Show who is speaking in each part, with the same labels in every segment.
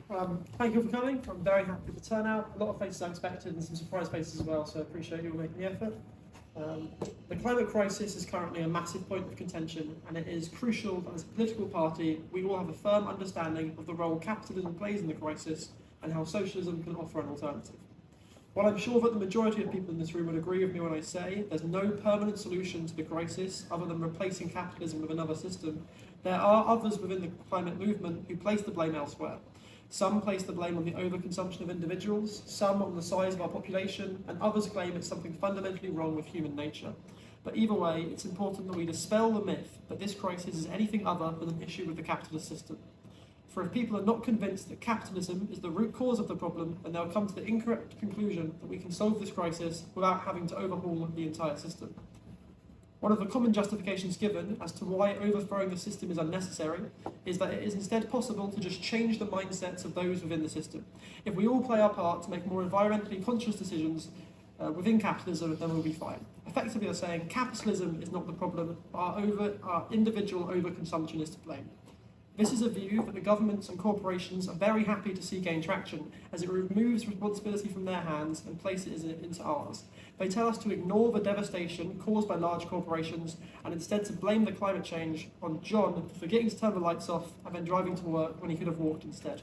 Speaker 1: Thank you for coming. I'm very happy with the turnout. A lot of faces I expected and some surprise faces as well, so I appreciate you all making the effort. The climate crisis is currently a massive point of contention, and it is crucial that as a political party, we all have a firm understanding of the role capitalism plays in the crisis and how socialism can offer an alternative. While I'm sure that the majority of people in this room would agree with me when I say there's no permanent solution to the crisis other than replacing capitalism with another system, there are others within the climate movement who place the blame elsewhere. Some place the blame on the overconsumption of individuals, some on the size of our population, and others claim it's something fundamentally wrong with human nature. But either way, it's important that we dispel the myth that this crisis is anything other than an issue with the capitalist system. For if people are not convinced that capitalism is the root cause of the problem, then they'll come to the incorrect conclusion that we can solve this crisis without having to overhaul the entire system. One of the common justifications given as to why overthrowing the system is unnecessary is that it is instead possible to just change the mindsets of those within the system. If we all play our part to make more environmentally conscious decisions within capitalism, then we'll be fine. Effectively, they're saying capitalism is not the problem, our individual overconsumption is to blame. This is a view that the governments and corporations are very happy to see gain traction, as it removes responsibility from their hands and places it into ours. They tell us to ignore the devastation caused by large corporations and instead to blame the climate change on John for forgetting to turn the lights off and then driving to work when he could have walked instead.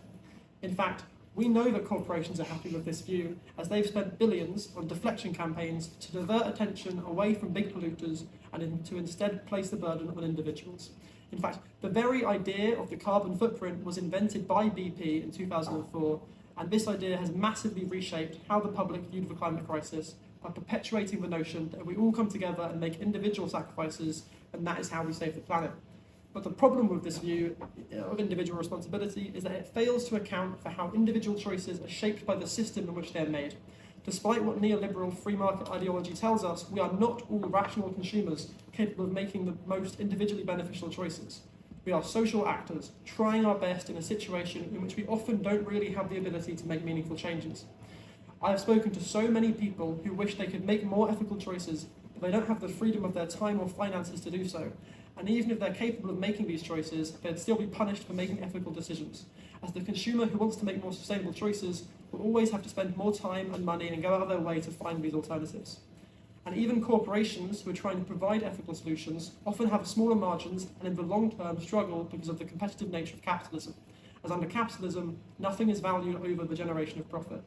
Speaker 1: In fact, we know that corporations are happy with this view, as they've spent billions on deflection campaigns to divert attention away from big polluters and to instead place the burden on individuals. In fact, the very idea of the carbon footprint was invented by BP in 2004, and this idea has massively reshaped how the public viewed the climate crisis by perpetuating the notion that if we all come together and make individual sacrifices, then that is how we save the planet. But the problem with this view of individual responsibility is that it fails to account for how individual choices are shaped by the system in which they are made. Despite what neoliberal free market ideology tells us, we are not all rational consumers capable of making the most individually beneficial choices. We are social actors, trying our best in a situation in which we often don't really have the ability to make meaningful changes. I have spoken to so many people who wish they could make more ethical choices, but they don't have the freedom of their time or finances to do so. And even if they're capable of making these choices, they'd still be punished for making ethical decisions. As the consumer who wants to make more sustainable choices will always have to spend more time and money and go out of their way to find these alternatives. And even corporations who are trying to provide ethical solutions often have smaller margins and in the long term struggle because of the competitive nature of capitalism. As under capitalism, nothing is valued over the generation of profit.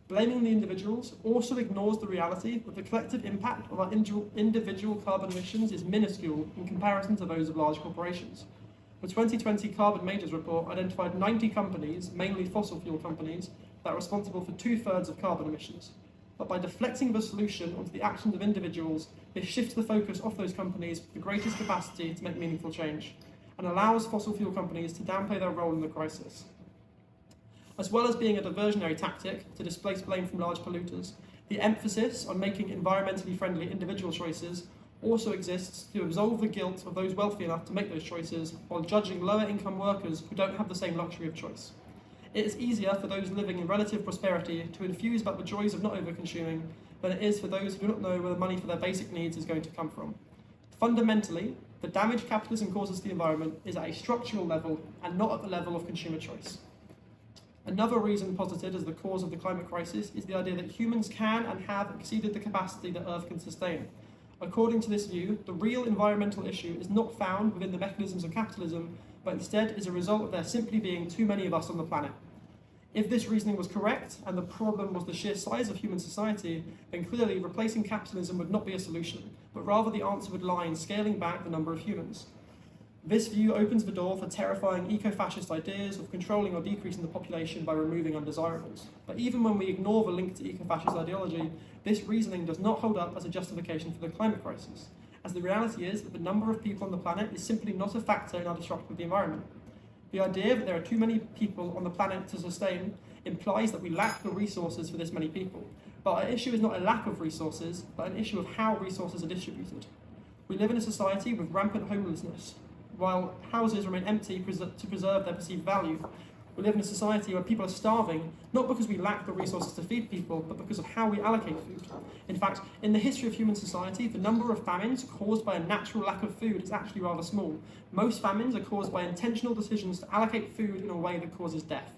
Speaker 1: Blaming the individuals also ignores the reality that the collective impact of our individual carbon emissions is minuscule in comparison to those of large corporations. The 2020 Carbon Majors report identified 90 companies, mainly fossil fuel companies, that are responsible for 2/3 of carbon emissions. But by deflecting the solution onto the actions of individuals, this shifts the focus off those companies with the greatest capacity to make meaningful change, and allows fossil fuel companies to downplay their role in the crisis. As well as being a diversionary tactic to displace blame from large polluters, the emphasis on making environmentally friendly individual choices also exists to absolve the guilt of those wealthy enough to make those choices while judging lower income workers who don't have the same luxury of choice. It is easier for those living in relative prosperity to infuse about the joys of not overconsuming than it is for those who do not know where the money for their basic needs is going to come from. Fundamentally, the damage capitalism causes to the environment is at a structural level and not at the level of consumer choice. Another reason posited as the cause of the climate crisis is the idea that humans can and have exceeded the capacity that Earth can sustain. According to this view, the real environmental issue is not found within the mechanisms of capitalism, but instead is a result of there simply being too many of us on the planet. If this reasoning was correct, and the problem was the sheer size of human society, then clearly replacing capitalism would not be a solution, but rather the answer would lie in scaling back the number of humans. This view opens the door for terrifying eco-fascist ideas of controlling or decreasing the population by removing undesirables. But even when we ignore the link to eco-fascist ideology, this reasoning does not hold up as a justification for the climate crisis, as the reality is that the number of people on the planet is simply not a factor in our destruction of the environment. The idea that there are too many people on the planet to sustain implies that we lack the resources for this many people. But our issue is not a lack of resources, but an issue of how resources are distributed. We live in a society with rampant homelessness. While houses remain empty to preserve their perceived value, we live in a society where people are starving, not because we lack the resources to feed people, but because of how we allocate food. In fact, in the history of human society, the number of famines caused by a natural lack of food is actually rather small. Most famines are caused by intentional decisions to allocate food in a way that causes death.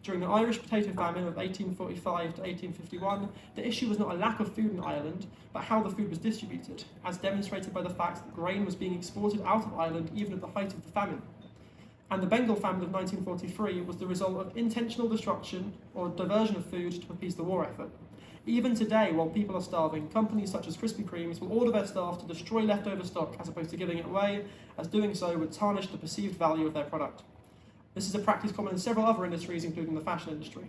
Speaker 1: During the Irish potato famine of 1845 to 1851, the issue was not a lack of food in Ireland, but how the food was distributed, as demonstrated by the fact that grain was being exported out of Ireland even at the height of the famine. And the Bengal famine of 1943 was the result of intentional destruction or diversion of food to appease the war effort. Even today, while people are starving, companies such as Krispy Kremes will order their staff to destroy leftover stock as opposed to giving it away, as doing so would tarnish the perceived value of their product. This is a practice common in several other industries, including the fashion industry.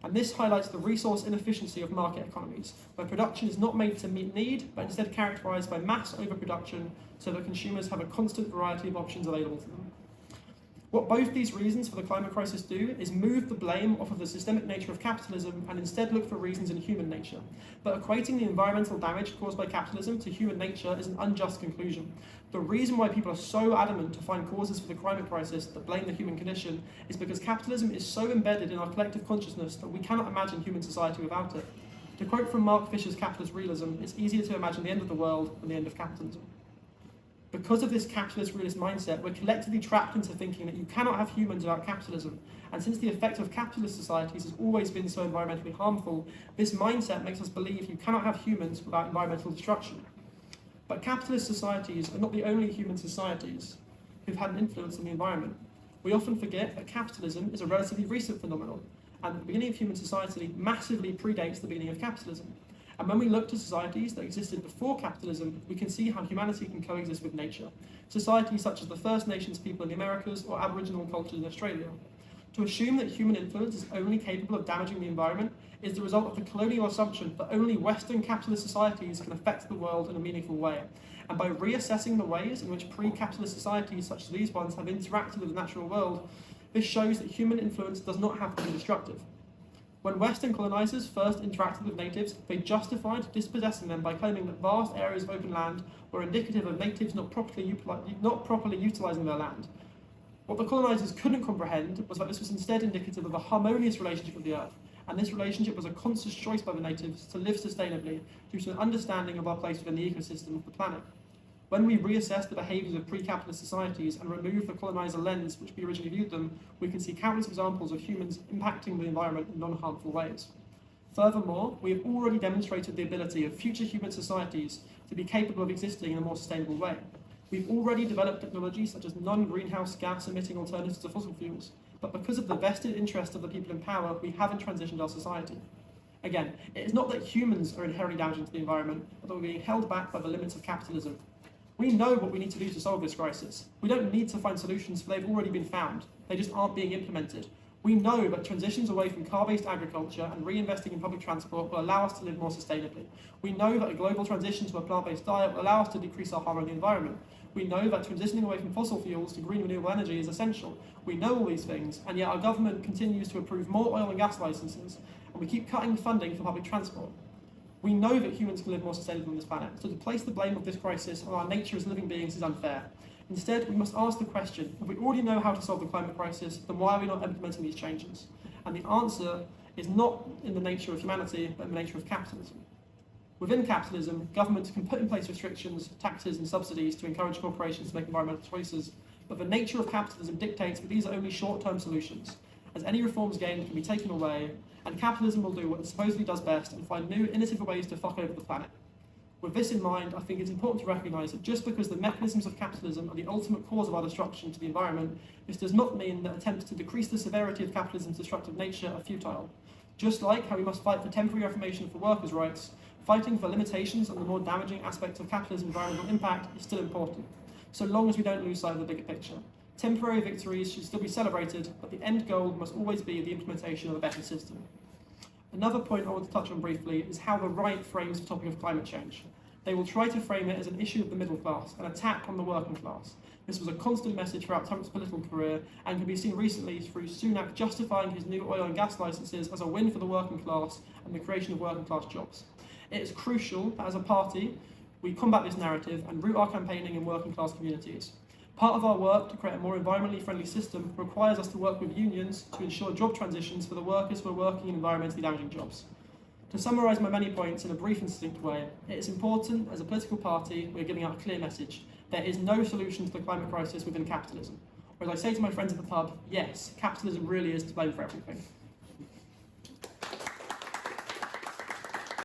Speaker 1: And this highlights the resource inefficiency of market economies, where production is not made to meet need, but instead characterised by mass overproduction so that consumers have a constant variety of options available to them. What both these reasons for the climate crisis do is move the blame off of the systemic nature of capitalism and instead look for reasons in human nature. But equating the environmental damage caused by capitalism to human nature is an unjust conclusion. The reason why people are so adamant to find causes for the climate crisis that blame the human condition is because capitalism is so embedded in our collective consciousness that we cannot imagine human society without it. To quote from Mark Fisher's Capitalist Realism, it's easier to imagine the end of the world than the end of capitalism. Because of this capitalist realist mindset, we're collectively trapped into thinking that you cannot have humans without capitalism. And since the effect of capitalist societies has always been so environmentally harmful, this mindset makes us believe you cannot have humans without environmental destruction. But capitalist societies are not the only human societies who've had an influence on the environment. We often forget that capitalism is a relatively recent phenomenon, and the beginning of human society massively predates the beginning of capitalism. And when we look to societies that existed before capitalism, we can see how humanity can coexist with nature. Societies such as the First Nations people in the Americas or Aboriginal cultures in Australia. To assume that human influence is only capable of damaging the environment is the result of the colonial assumption that only Western capitalist societies can affect the world in a meaningful way. And by reassessing the ways in which pre-capitalist societies such as these ones have interacted with the natural world, this shows that human influence does not have to be destructive. When Western colonisers first interacted with natives, they justified dispossessing them by claiming that vast areas of open land were indicative of natives not properly utilising their land. What the colonisers couldn't comprehend was that this was instead indicative of a harmonious relationship with the earth, and this relationship was a conscious choice by the natives to live sustainably due to an understanding of our place within the ecosystem of the planet. When we reassess the behaviours of pre-capitalist societies and remove the coloniser lens which we originally viewed them, we can see countless examples of humans impacting the environment in non-harmful ways. Furthermore, we have already demonstrated the ability of future human societies to be capable of existing in a more sustainable way. We've already developed technologies such as non-greenhouse gas emitting alternatives to fossil fuels, but because of the vested interest of the people in power, we haven't transitioned our society. Again, it is not that humans are inherently damaging to the environment, but that we're being held back by the limits of capitalism. We know what we need to do to solve this crisis. We don't need to find solutions, for they've already been found. They just aren't being implemented. We know that transitions away from car-based agriculture and reinvesting in public transport will allow us to live more sustainably. We know that a global transition to a plant-based diet will allow us to decrease our harm on the environment. We know that transitioning away from fossil fuels to green renewable energy is essential. We know all these things, and yet our government continues to approve more oil and gas licenses, and we keep cutting funding for public transport. We know that humans can live more sustainably on this planet, so to place the blame of this crisis on our nature as living beings is unfair. Instead, we must ask the question, if we already know how to solve the climate crisis, then why are we not implementing these changes? And the answer is not in the nature of humanity, but in the nature of capitalism. Within capitalism, governments can put in place restrictions, taxes and subsidies to encourage corporations to make environmental choices, but the nature of capitalism dictates that these are only short-term solutions, as any reforms gained can be taken away, and capitalism will do what it supposedly does best and find new, innovative ways to fuck over the planet. With this in mind, I think it's important to recognise that just because the mechanisms of capitalism are the ultimate cause of our destruction to the environment, this does not mean that attempts to decrease the severity of capitalism's destructive nature are futile. Just like how we must fight for temporary reformation for workers' rights, fighting for limitations on the more damaging aspects of capitalism's environmental impact is still important, so long as we don't lose sight of the bigger picture. Temporary victories should still be celebrated, but the end goal must always be the implementation of a better system. Another point I want to touch on briefly is how the right frames the topic of climate change. They will try to frame it as an issue of the middle class, an attack on the working class. This was a constant message throughout Trump's political career and can be seen recently through Sunak justifying his new oil and gas licenses as a win for the working class and the creation of working class jobs. It is crucial that as a party, we combat this narrative and root our campaigning in working class communities. Part of our work to create a more environmentally friendly system requires us to work with unions to ensure job transitions for the workers who are working in environmentally damaging jobs. To summarise my many points in a brief and succinct way, it is important as a political party we are giving out a clear message. There is no solution to the climate crisis within capitalism. Or as I say to my friends at the pub, yes, capitalism really is to blame for everything.